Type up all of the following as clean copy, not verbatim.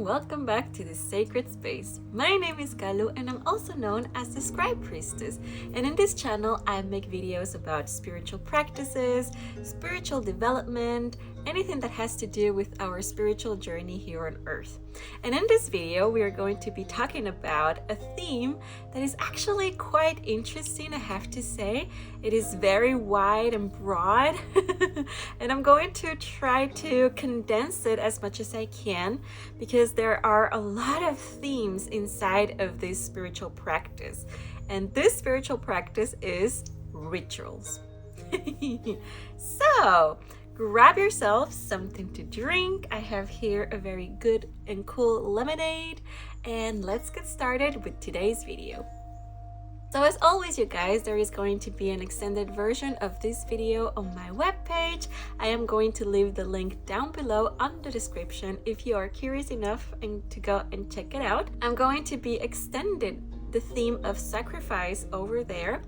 welcome back to the sacred space. My name is Kalu and I'm also known as the Scribe Priestess, and in this channel I make videos about spiritual practices, spiritual development, anything that has to do with our spiritual journey here on earth. And in this video we are going to be talking about a theme that is actually quite interesting, I have to say. It is very wide and broad and I'm going to try to condense it as much as I can because there are a lot of themes inside of this spiritual practice. And this spiritual practice is rituals. So grab yourself something to drink. I have here a very good and cool lemonade, and let's get started with today's video. So as always, you guys, there is going to be an extended version of this video on my webpage. I am going to leave the link down below on the description if you are curious enough and to go and check it out. I'm going to be extended the theme of sacrifice over there,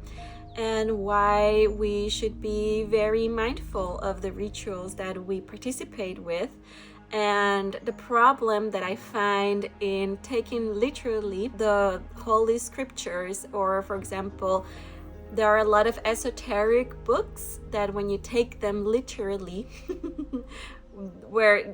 and why we should be very mindful of the rituals that we participate with, and the problem that I find in taking literally the holy scriptures, or for example, there are a lot of esoteric books that when you take them literally, where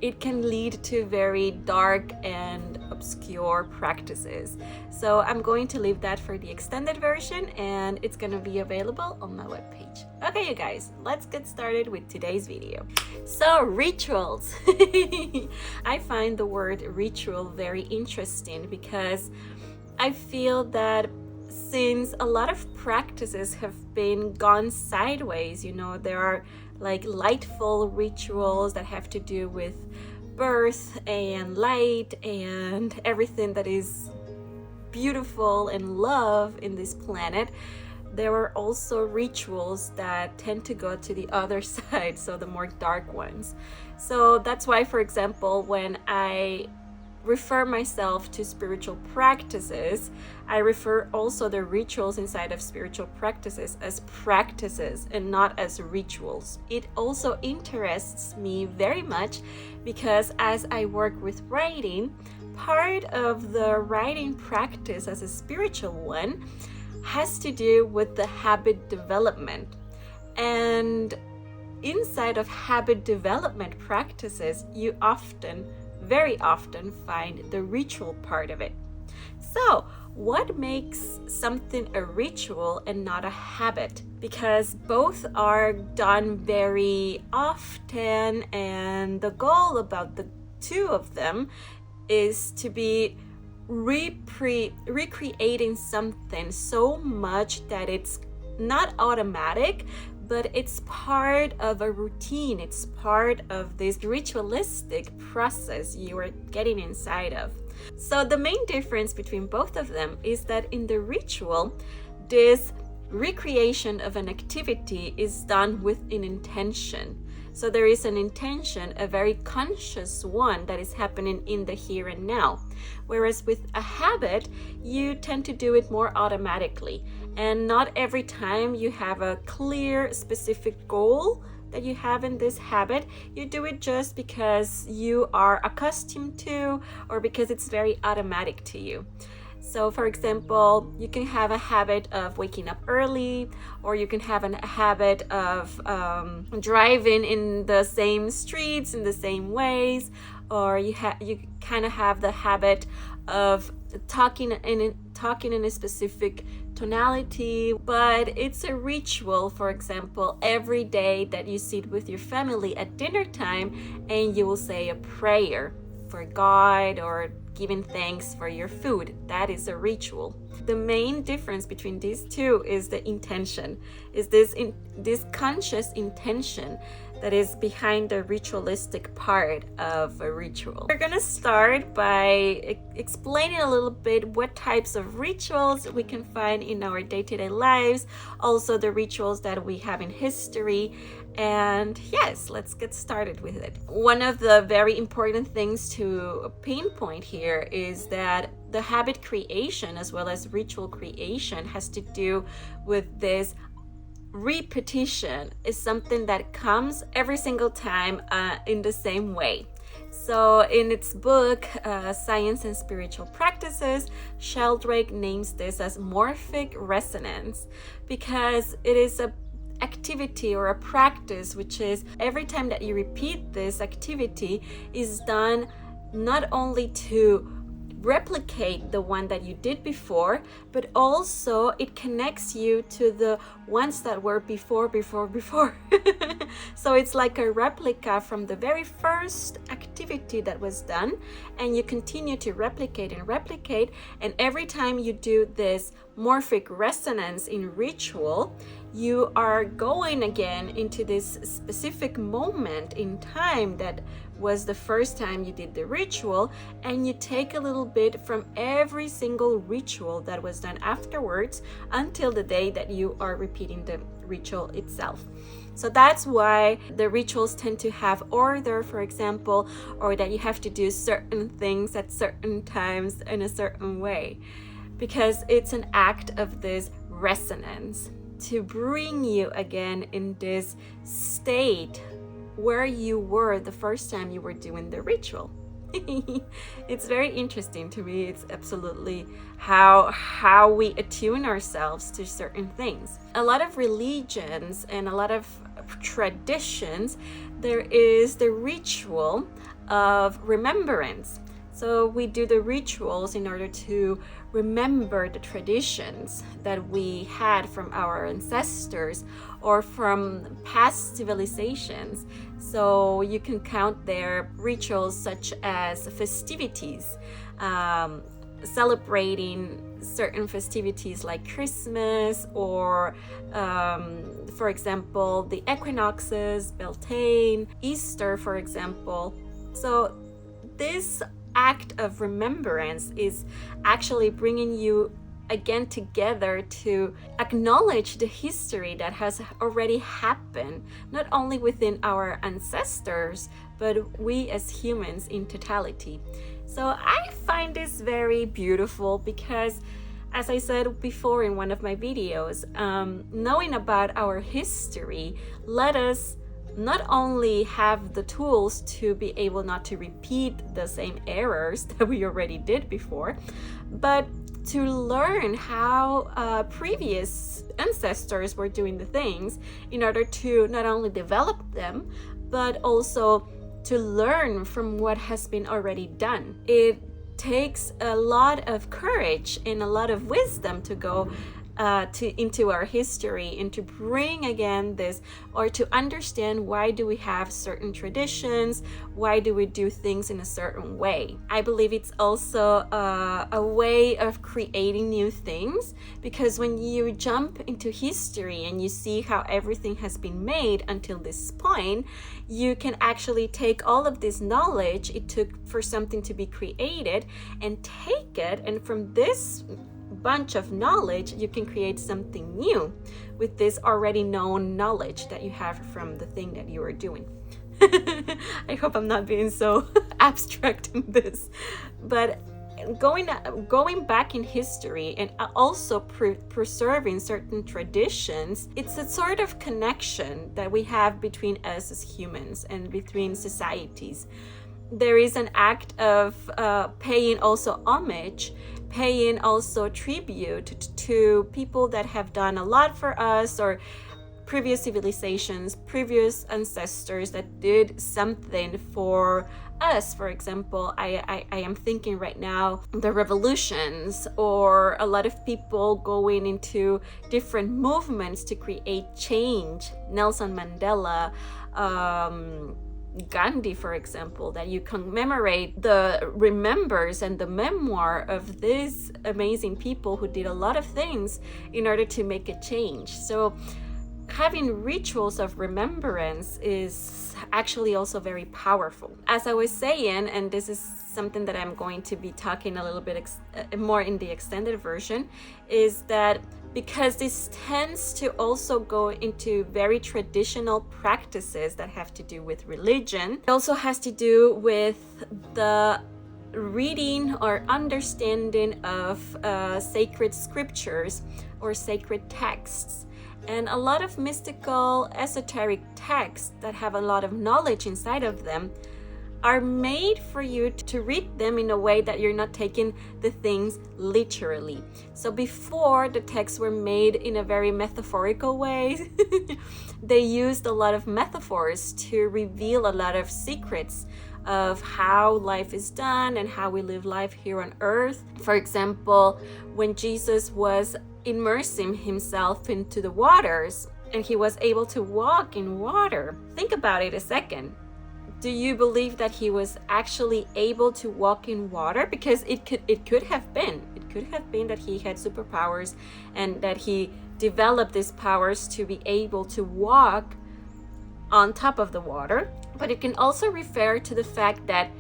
it can lead to very dark and obscure practices. So I'm going to leave that for the extended version, and it's going to be available on my webpage. Okay, you guys, let's get started with today's video. So rituals. I find the word ritual very interesting because I feel that since a lot of practices have been gone sideways, you know, there are like lightful rituals that have to do with birth and light and everything that is beautiful and love in this planet. There are also rituals that tend to go to the other side, so the more dark ones. So that's why, for example, when I refer myself to spiritual practices, I refer also the rituals inside of spiritual practices as practices and not as rituals. It also interests me very much because as I work with writing, part of the writing practice as a spiritual one has to do with the habit development. And inside of habit development practices, you very often find the ritual part of it. So what makes something a ritual and not a habit? Because both are done very often, and the goal about the two of them is to be recreating something so much that it's not automatic, but it's part of a routine. It's part of this ritualistic process you are getting inside of. So the main difference between both of them is that in the ritual, this recreation of an activity is done with an intention. So there is an intention, a very conscious one that is happening in the here and now. Whereas with a habit, you tend to do it more automatically. And not every time you have a clear, specific goal that you have in this habit. You do it just because you are accustomed to, or because it's very automatic to you. So for example, you can have a habit of waking up early, or you can have a habit of driving in the same streets in the same ways, or you kind of have the habit of talking in a specific tonality. But it's a ritual, for example, every day that you sit with your family at dinner time and you will say a prayer for God or giving thanks for your food. That is a ritual. The main difference between these two is the intention, is this conscious intention that is behind the ritualistic part of a ritual. We're gonna start by explaining a little bit what types of rituals we can find in our day-to-day lives, also the rituals that we have in history. And yes, let's get started with it. One of the very important things to pinpoint here is that the habit creation as well as ritual creation has to do with this repetition. Is something that comes every single time in the same way. So in its book, Science and Spiritual Practices, Sheldrake names this as morphic resonance because it is a activity or a practice which is every time that you repeat this activity is done not only to replicate the one that you did before, but also it connects you to the ones that were before. So it's like a replica from the very first activity that was done, and you continue to replicate, and every time you do this morphic resonance in ritual, you are going again into this specific moment in time that was the first time you did the ritual, and you take a little bit from every single ritual that was done afterwards until the day that you are repeating the ritual itself. So that's why the rituals tend to have order, for example, or that you have to do certain things at certain times in a certain way, because it's an act of this resonance to bring you again in this state where you were the first time you were doing the ritual. It's very interesting to me. It's absolutely how we attune ourselves to certain things. A lot of religions and a lot of traditions, there is the ritual of remembrance. So we do the rituals in order to remember the traditions that we had from our ancestors or from past civilizations. So you can count their rituals such as festivities, celebrating certain festivities like Christmas or, for example, the equinoxes, Beltane, Easter, for example. So this act of remembrance is actually bringing you again together to acknowledge the history that has already happened, not only within our ancestors, but we as humans in totality. So I find this very beautiful because, as I said before in one of my videos, knowing about our history let us not only have the tools to be able not to repeat the same errors that we already did before, but to learn how previous ancestors were doing the things in order to not only develop them, but also to learn from what has been already done. It takes a lot of courage and a lot of wisdom to go into our history and to bring again this, or to understand why do we have certain traditions, why do we do things in a certain way. I believe it's also a way of creating new things, because when you jump into history and you see how everything has been made until this point, you can actually take all of this knowledge it took for something to be created and take it, and from this bunch of knowledge you can create something new with this already known knowledge that you have from the thing that you are doing. I hope I'm not being so abstract in this, but going back in history and also preserving certain traditions, it's a sort of connection that we have between us as humans and between societies. There is an act of paying also homage, paying also tribute to people that have done a lot for us, or previous civilizations, previous ancestors that did something for us. For example, I am thinking right now the revolutions, or a lot of people going into different movements to create change. Nelson Mandela, Gandhi, for example, that you commemorate the remembers and the memoir of these amazing people who did a lot of things in order to make a change. So having rituals of remembrance is actually also very powerful. As I was saying, and this is something that I'm going to be talking a little bit more in the extended version, is that because this tends to also go into very traditional practices that have to do with religion. It also has to do with the reading or understanding of sacred scriptures or sacred texts. And a lot of mystical, esoteric texts that have a lot of knowledge inside of them are made for you to read them in a way that you're not taking the things literally. So before, the texts were made in a very metaphorical way. They used a lot of metaphors to reveal a lot of secrets of how life is done and how we live life here on earth. For example, when Jesus was immersing himself into the waters and he was able to walk in water, think about it a second. Do you believe that he was actually able to walk in water? Because it could have been that he had superpowers and that he developed these powers to be able to walk on top of the water. But it can also refer to the fact that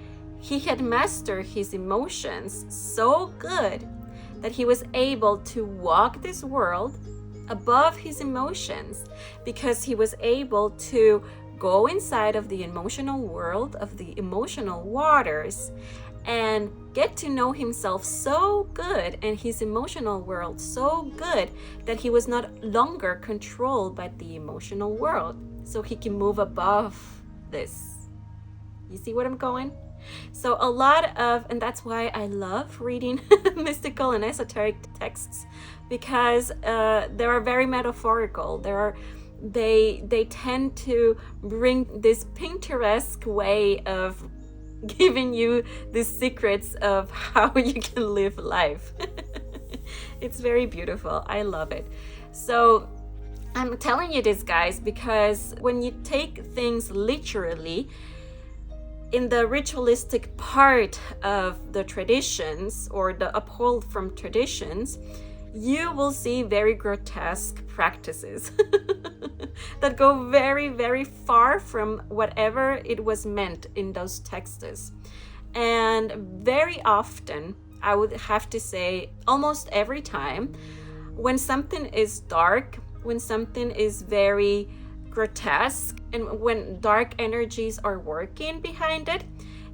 he had mastered his emotions so good that he was able to walk this world above his emotions, because he was able to go inside of the emotional world, of the emotional waters, and get to know himself so good and his emotional world so good that he was not longer controlled by the emotional world. So he can move above this. You see what I'm going? So a lot of, and that's why I love reading mystical and esoteric texts, because they are very metaphorical. They tend to bring this Pinterest way of giving you the secrets of how you can live life. It's very beautiful. I love it. So I'm telling you this, guys, because when you take things literally, in the ritualistic part of the traditions, or the uphold from traditions, you will see very grotesque practices that go very, very far from whatever it was meant in those texts. And very often, I would have to say almost every time, when something is dark, when something is very grotesque, and when dark energies are working behind it,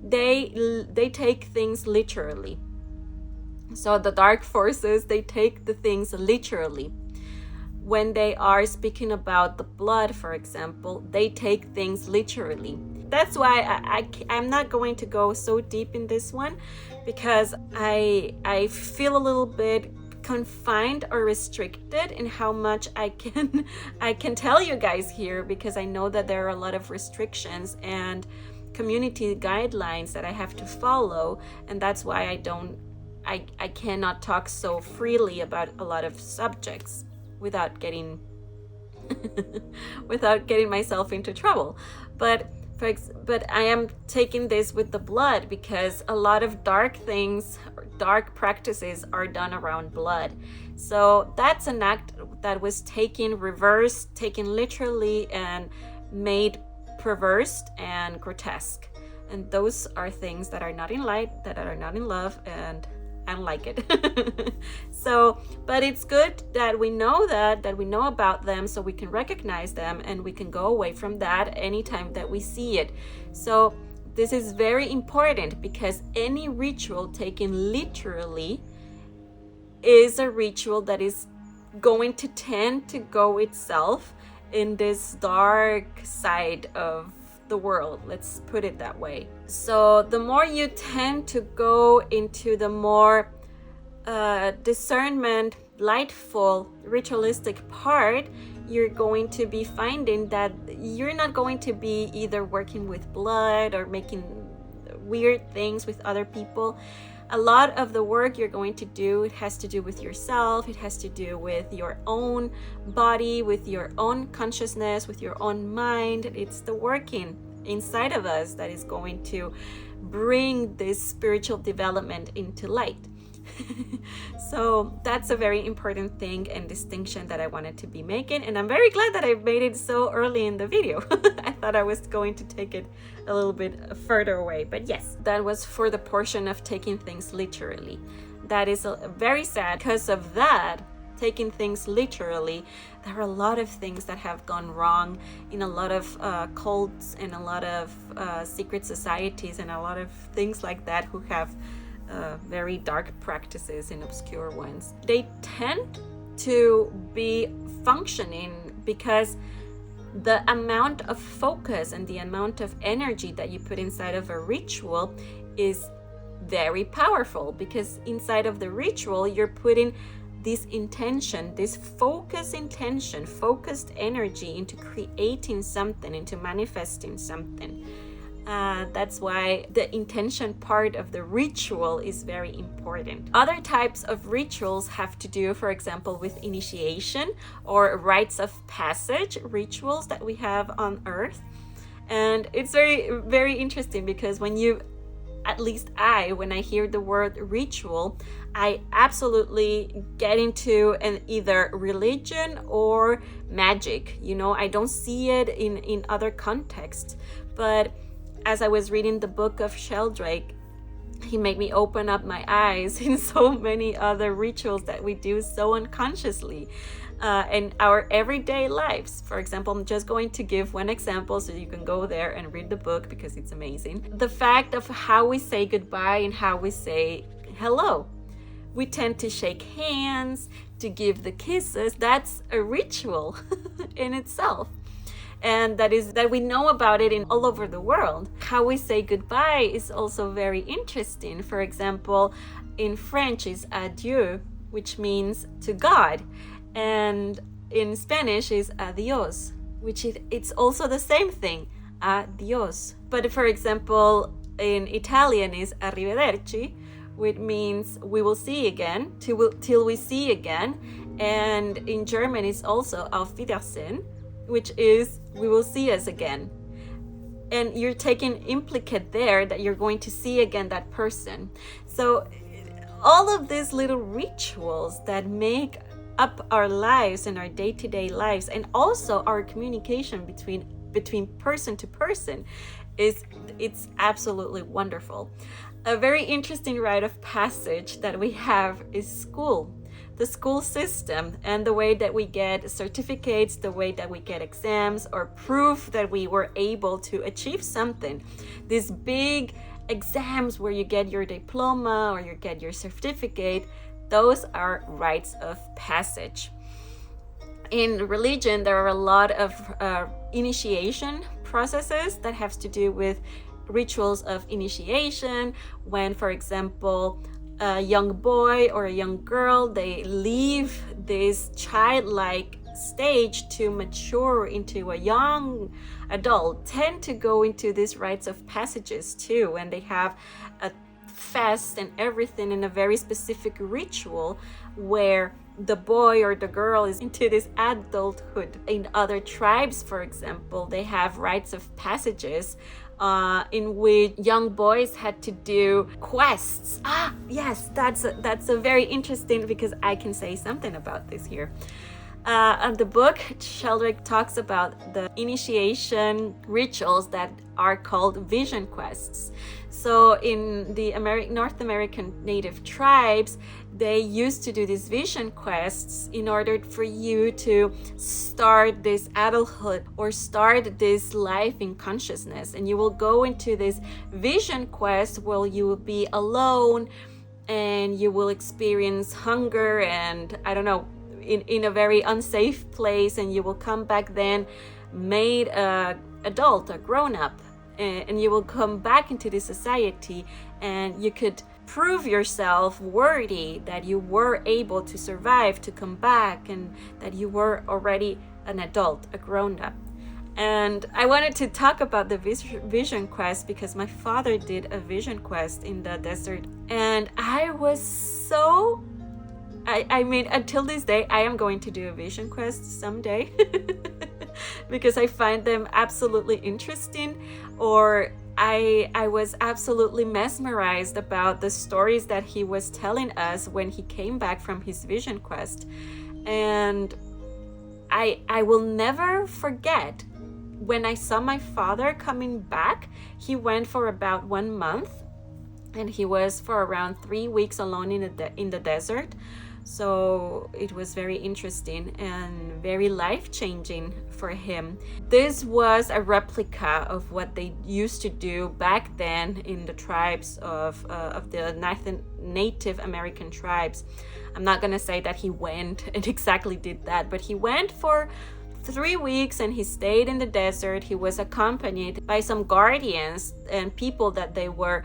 they take things literally. So the dark forces, they take the things literally. When they are speaking about the blood, for example, they take things literally. That's why I'm not going to go so deep in this one, because I feel a little bit confined or restricted in how much I can tell you guys here, because I know that there are a lot of restrictions and community guidelines that I have to follow, and that's why I cannot talk so freely about a lot of subjects without getting myself into trouble. But I am taking this with the blood, because a lot of dark things, dark practices are done around blood. So that's an act that was taken literally, and made perverse and grotesque. And those are things that are not in light, that are not in love, and I don't like it. So, but it's good that we know that we know about them, so we can recognize them and we can go away from that anytime that we see it. So this is very important, because any ritual taken literally is a ritual that is going to tend to go itself in this dark side of the world, let's put it that way. So the more you tend to go into the more discernment, lightful, ritualistic part, you're going to be finding that you're not going to be either working with blood or making weird things with other people. A lot of the work you're going to do, it has to do with yourself, it has to do with your own body, with your own consciousness, with your own mind. It's the working inside of us that is going to bring this spiritual development into light. So that's a very important thing and distinction that I wanted to be making, and I'm very glad that I made it so early in the video. I thought I was going to take it a little bit further away, but yes, that was for the portion of taking things literally. That is very sad. Because of that, taking things literally, there are a lot of things that have gone wrong in a lot of cults and a lot of secret societies and a lot of things like that, who have very dark practices and obscure ones. They tend to be functioning because the amount of focus and the amount of energy that you put inside of a ritual is very powerful, because inside of the ritual you're putting this intention, this focused intention, focused energy into creating something, into manifesting something. That's why the intention part of the ritual is very important. Other types of rituals have to do, for example, with initiation or rites of passage rituals that we have on Earth. And it's very, very interesting, because when I hear the word ritual, I absolutely get into an either religion or magic. I don't see it in other contexts. But as I was reading the book of Sheldrake, he made me open up my eyes in so many other rituals that we do so unconsciously in our everyday lives. For example, I'm just going to give one example so you can go there and read the book, because it's amazing. The fact of how we say goodbye and how we say hello. We tend to shake hands, to give the kisses. That's a ritual in itself. And that we know about it in all over the world. How we say goodbye is also very interesting. For example, in French is adieu, which means to God. And in Spanish is adios, which it's also the same thing, adios. But for example, in Italian is arrivederci, which means we will see again, till we see again. And in German is also auf Wiedersehen, which is we will see us again. And you're taking implicate there that you're going to see again that person. So all of these little rituals that make up our lives and our day-to-day lives, and also our communication between person to person, it's absolutely wonderful. A very interesting rite of passage that we have is school. The school system, and the way that we get certificates, the way that we get exams or proof that we were able to achieve something. These big exams where you get your diploma or you get your certificate, those are rites of passage. In religion, there are a lot of initiation processes that have to do with rituals of initiation. When, for example, a young boy or a young girl, they leave this childlike stage to mature into a young adult, tend to go into these rites of passages too, and they have a fast and everything in a very specific ritual where the boy or the girl is into this adulthood. In other tribes, for example, they have rites of passages in which young boys had to do quests. Yes, that's a very interesting, because I can say something about this here. And the book, Sheldrake talks about the initiation rituals that are called vision quests. So in the North American native tribes, they used to do these vision quests in order for you to start this adulthood or start this life in consciousness. And you will go into this vision quest where you will be alone and you will experience hunger and, I don't know, in a very unsafe place, and you will come back then made a adult, a grown-up, and you will come back into the society, and you could prove yourself worthy, that you were able to survive, to come back, and that you were already an adult, a grown-up. And I wanted to talk about the vision quest because my father did a vision quest in the desert, and I was so I mean, until this day, I am going to do a vision quest someday because I find them absolutely interesting, or I was absolutely mesmerized about the stories that he was telling us when he came back from his vision quest. And I will never forget when I saw my father coming back. He went for about 1 month, and he was for around 3 weeks alone in the desert. So it was very interesting and very life-changing for him. This was a replica of what they used to do back then in the tribes of the Native American tribes. I'm not gonna say that he went and exactly did that, but he went for 3 weeks, and he stayed in the desert. He was accompanied by some guardians and people that they were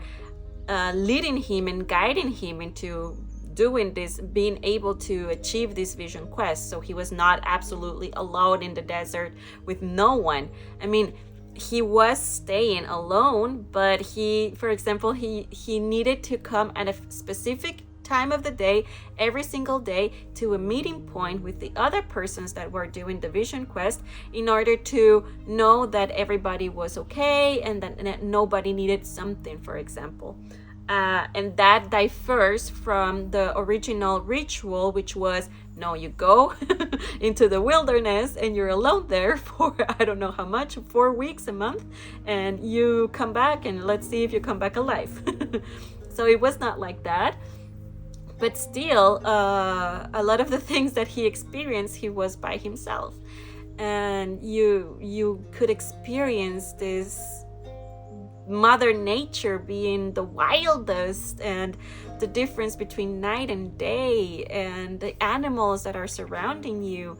leading him and guiding him into doing this, being able to achieve this vision quest. So he was not absolutely alone in the desert with no one. I mean, he was staying alone, but for example, he needed to come at a specific time of the day, every single day, to a meeting point with the other persons that were doing the vision quest, in order to know that everybody was okay and that nobody needed something, for example. And that differs from the original ritual, which was, no, you go into the wilderness and you're alone there for I don't know how much, 4 weeks, a month, and you come back and let's see if you come back alive. So it was not like that. But still, a lot of the things that he experienced, he was by himself. And you could experience this Mother Nature being the wildest, and the difference between night and day, and the animals that are surrounding you,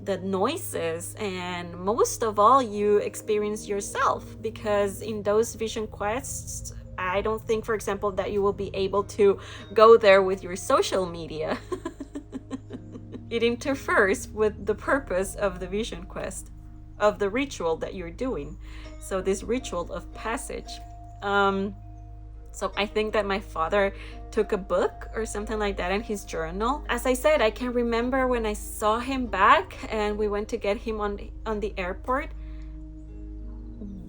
the noises, and most of all, you experience yourself, because in those vision quests, I don't think, for example, that you will be able to go there with your social media. It interferes with the purpose of the vision quest, of the ritual that you're doing. So this ritual of passage. So I think that my father took a book or something like that in his journal. As I said, I can remember when I saw him back and we went to get him on the airport.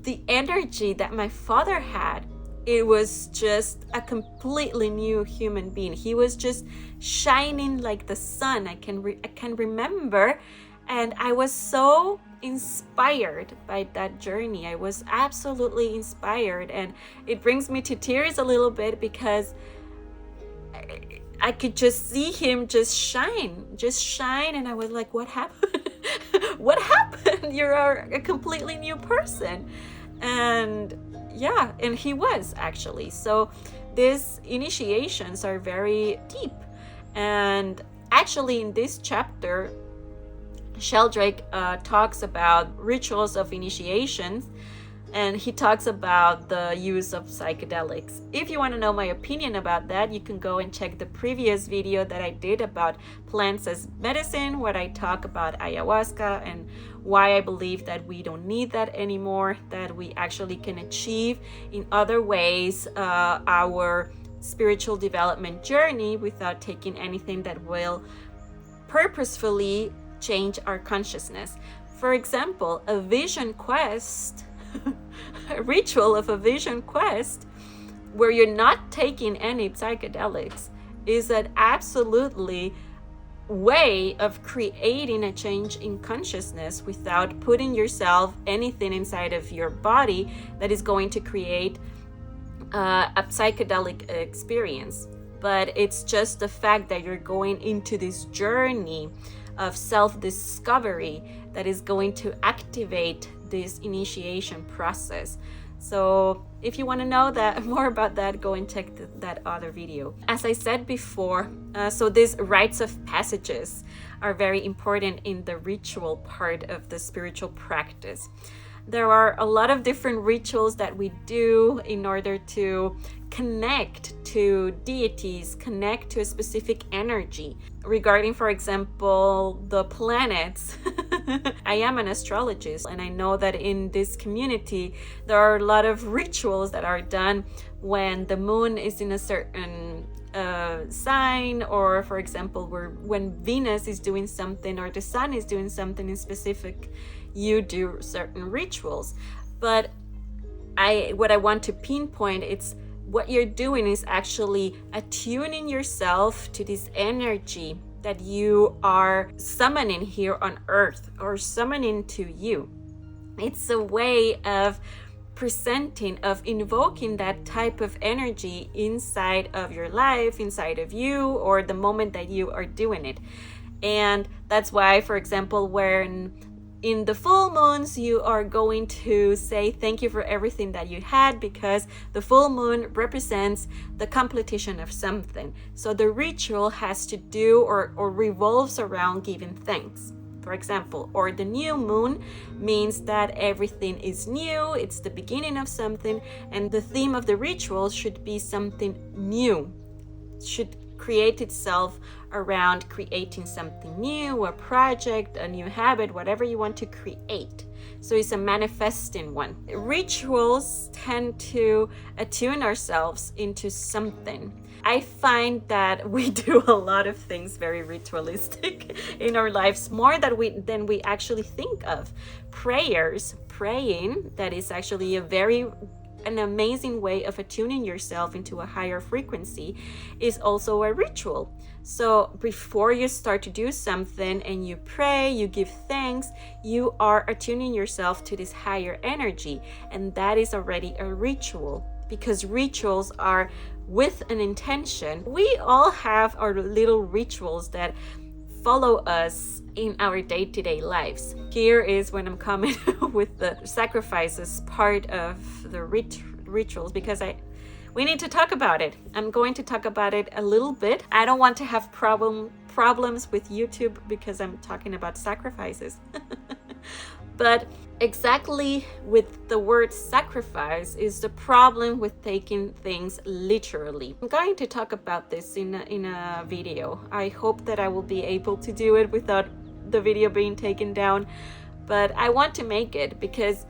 The energy that my father had, it was just a completely new human being. He was just shining like the sun. I can remember, and I was so inspired by that journey. I was absolutely inspired, and it brings me to tears a little bit, because I could just see him just shine, and I was like, what happened? What happened? You're a completely new person. And yeah, and he was actually. So these initiations are very deep. And actually in this chapter, Sheldrake talks about rituals of initiations, and he talks about the use of psychedelics. If you want to know my opinion about that, you can go and check the previous video that I did about plants as medicine, where I talk about ayahuasca and why I believe that we don't need that anymore, that we actually can achieve in other ways our spiritual development journey without taking anything that will purposefully change our consciousness. For example, a vision quest, a ritual of a vision quest where you're not taking any psychedelics, is an absolutely way of creating a change in consciousness without putting yourself anything inside of your body that is going to create a psychedelic experience. But it's just the fact that you're going into this journey of self-discovery that is going to activate this initiation process. So if you want to know that more about that, go and check that other video. As I said before, so these rites of passages are very important in the ritual part of the spiritual practice. There are a lot of different rituals that we do in order to connect to deities, connect to a specific energy. Regarding, for example, the planets, I am an astrologist, and I know that in this community, there are a lot of rituals that are done when the moon is in a certain sign, or for example, when Venus is doing something or the sun is doing something in specific, you do certain rituals. But what I want to pinpoint, it's what you're doing is actually attuning yourself to this energy that you are summoning here on earth, or summoning to you. It's a way of presenting, of invoking that type of energy inside of your life, inside of you, or the moment that you are doing it. And that's why, for example, when in the full moons, you are going to say thank you for everything that you had, because the full moon represents the completion of something. So the ritual has to do or revolves around giving thanks. for example. Or the new moon means that everything is new, it's the beginning of something, and the theme of the ritual should be something new. It should create itself around creating something new, a project, a new habit, whatever you want to create. So it's a manifesting one. Rituals tend to attune ourselves into something. I find that we do a lot of things very ritualistic in our lives, more than we actually think of. Praying, that is actually an amazing way of attuning yourself into a higher frequency, is also a ritual. So before you start to do something and you pray, you give thanks, you are attuning yourself to this higher energy, and that is already a ritual, because rituals are with an intention. We all have our little rituals that follow us in our day-to-day lives. Here is when I'm coming with the sacrifices part of the rituals, because we need to talk about it. I'm going to talk about it a little bit. I don't want to have problems with YouTube because I'm talking about sacrifices. But exactly with the word sacrifice is the problem with taking things literally. I'm going to talk about this in a video. I hope that I will be able to do it without the video being taken down, but I want to make it because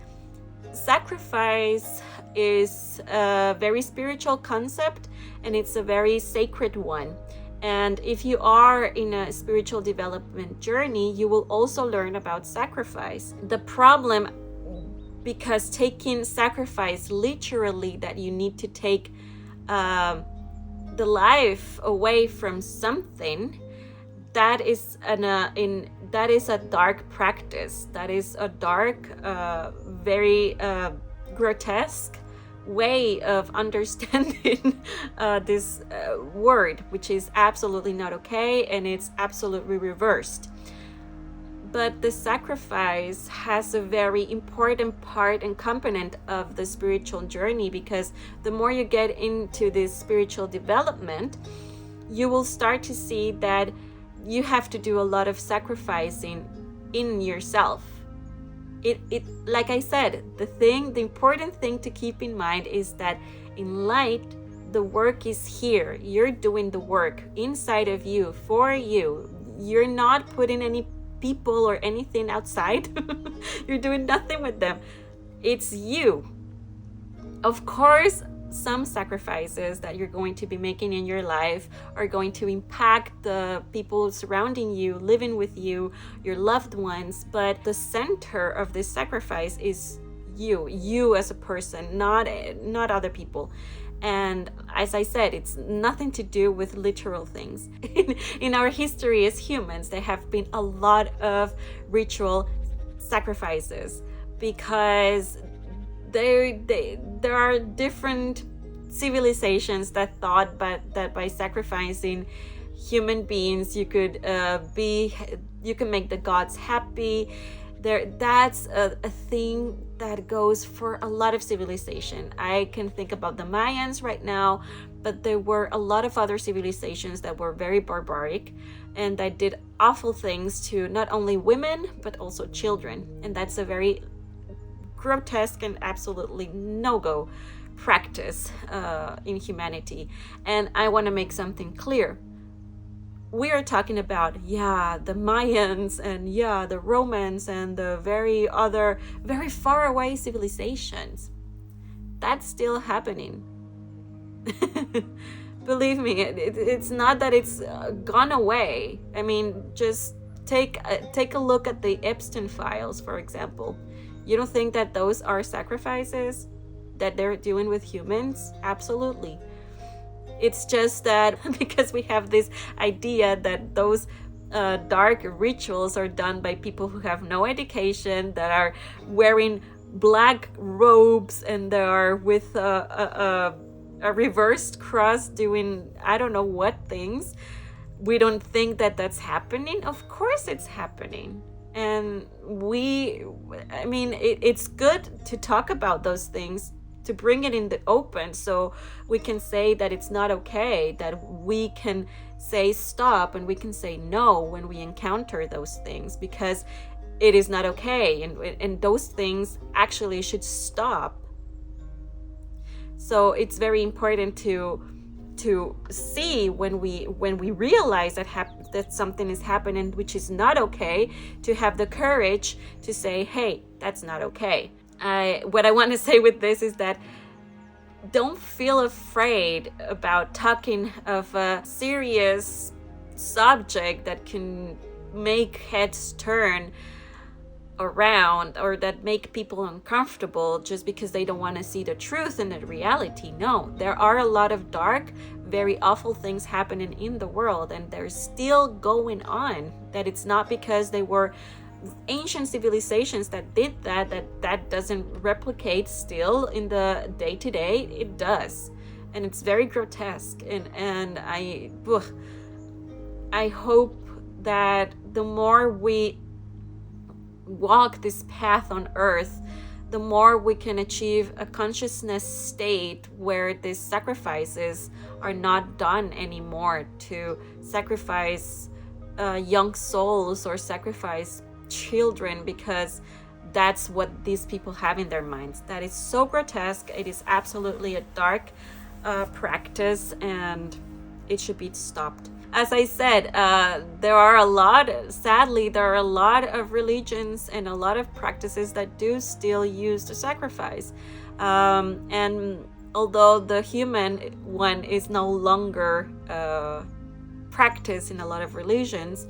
sacrifice is a very spiritual concept, and it's a very sacred one. And if you are in a spiritual development journey, you will also learn about sacrifice. The problem, because taking sacrifice literally, that you need to take the life away from something, that is a dark practice. That is a dark, very grotesque way of understanding this word, which is absolutely not okay, and it's absolutely reversed. But the sacrifice has a very important part and component of the spiritual journey, because the more you get into this spiritual development, you will start to see that you have to do a lot of sacrificing in yourself. It like I said, the important thing to keep in mind is that in light, the work is here. You're doing the work inside of you, for you. You're not putting any people or anything outside. You're doing nothing with them. It's you. Of course, some sacrifices that you're going to be making in your life are going to impact the people surrounding you, living with you, your loved ones, but the center of this sacrifice is you as a person, not other people. And as I said, it's nothing to do with literal things. In our history as humans, there have been a lot of ritual sacrifices, because there are different civilizations that thought that by sacrificing human beings you can make the gods happy. That's a thing that goes for a lot of civilization. I can think about the Mayans right now, but there were a lot of other civilizations that were very barbaric and that did awful things to not only women but also children, and that's a very grotesque and absolutely no-go practice in humanity. And I want to make something clear. We are talking about the Mayans and the Romans and the very far away civilizations. That's still happening. Believe me, it's not that it's gone away. I mean, just take a look at the Epstein files, for example. You don't think that those are sacrifices that they're doing with humans? Absolutely. It's just that because we have this idea that those dark rituals are done by people who have no education, that are wearing black robes, and they are with a reversed cross doing I don't know what things. We don't think that that's happening. Of course it's happening. And it's good to talk about those things, to bring it in the open, so we can say that it's not okay, that we can say stop and we can say no when we encounter those things, because it is not okay, and those things actually should stop. So it's very important to see when we realize that something is happening which is not okay, to have the courage to say, hey, that's not okay. What I want to say with this is that don't feel afraid about talking of a serious subject that can make heads turn around, or that make people uncomfortable just because they don't want to see the truth and the reality. No, there are a lot of dark, very awful things happening in the world, and they're still going on. That it's not because they were ancient civilizations that did that doesn't replicate still in the day-to-day. It does, and it's very grotesque, and I hope that the more we walk this path on earth, the more we can achieve a consciousness state where these sacrifices are not done anymore, to sacrifice young souls or sacrifice children, because that's what these people have in their minds. That is so grotesque. It is absolutely a dark practice, and it should be stopped. As I said, sadly, there are a lot of religions and a lot of practices that do still use the sacrifice. And although the human one is no longer practiced in a lot of religions,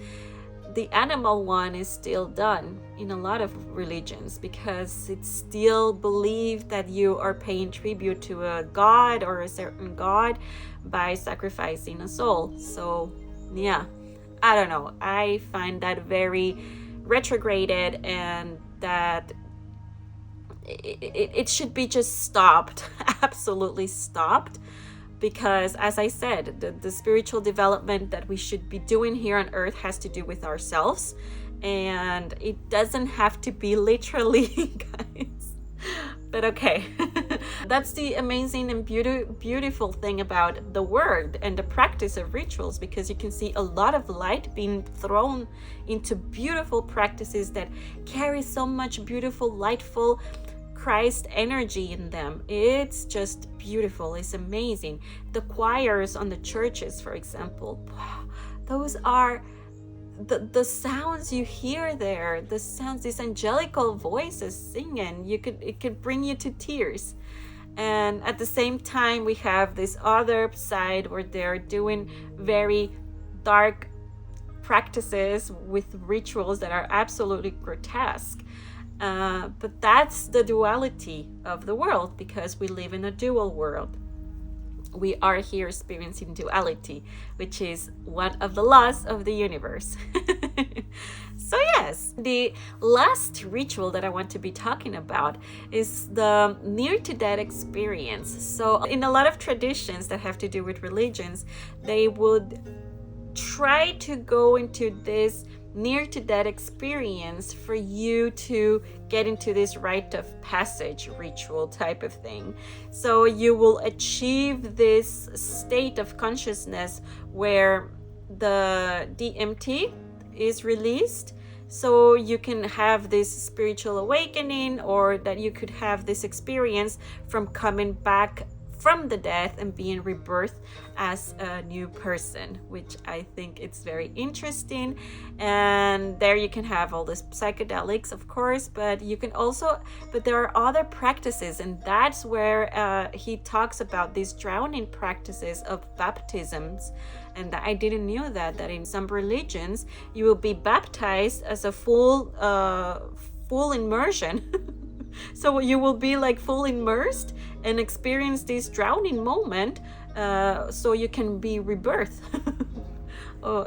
the animal one is still done in a lot of religions, because it's still believed that you are paying tribute to a god or a certain god by sacrificing a soul. So yeah, I don't know, I find that very retrograded, and that it should be just stopped, absolutely stopped. Because as I said, the spiritual development that we should be doing here on earth has to do with ourselves, and it doesn't have to be literally, guys. But okay, that's the amazing and beautiful thing about the word and the practice of rituals, because you can see a lot of light being thrown into beautiful practices that carry so much beautiful, lightful Christ energy in them. It's just beautiful. It's amazing. The choirs on the churches, for example, those are the sounds you hear there, the sounds, these angelical voices singing, it could bring you to tears. And at the same time, we have this other side where they're doing very dark practices with rituals that are absolutely grotesque. But that's the duality of the world, because we live in a dual world. We are here experiencing duality, which is one of the laws of the universe. So yes, the last ritual that I want to be talking about is the near-to-death experience. So in a lot of traditions that have to do with religions, they would try to go into this near-to-death experience for you to get into this rite of passage ritual type of thing. So you will achieve this state of consciousness where the DMT is released, so you can have this spiritual awakening, or that you could have this experience from coming back from the death and being rebirthed as a new person, which I think it's very interesting. And there you can have all the psychedelics, of course, but there are other practices, and that's where he talks about these drowning practices of baptisms. And I didn't know that in some religions you will be baptized as a full immersion. So you will be like full immersed and experience this drowning moment, so you can be rebirthed. Oh,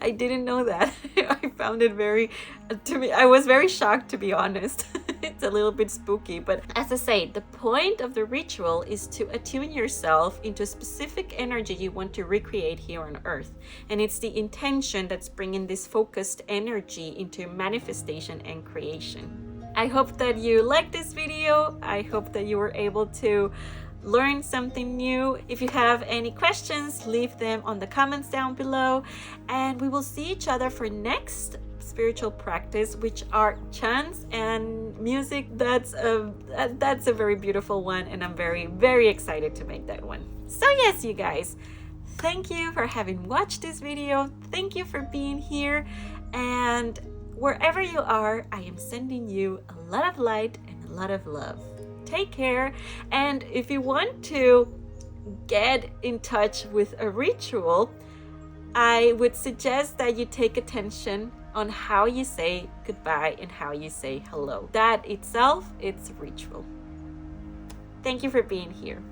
I didn't know that. I found it I was very shocked, to be honest. It's a little bit spooky, but as I say, the point of the ritual is to attune yourself into a specific energy you want to recreate here on earth. And it's the intention that's bringing this focused energy into manifestation and creation. I hope that you liked this video. I hope that you were able to learn something new. If you have any questions, leave them on the comments down below, and we will see each other for next spiritual practice, which are chants and music. That's a very beautiful one, and I'm very excited to make that one. So yes, you guys, thank you for having watched this video. Thank you for being here, and wherever you are, I am sending you a lot of light and a lot of love. Take care, and if you want to get in touch with a ritual, I would suggest that you take attention on how you say goodbye and how you say hello. That itself, it's a ritual. Thank you for being here.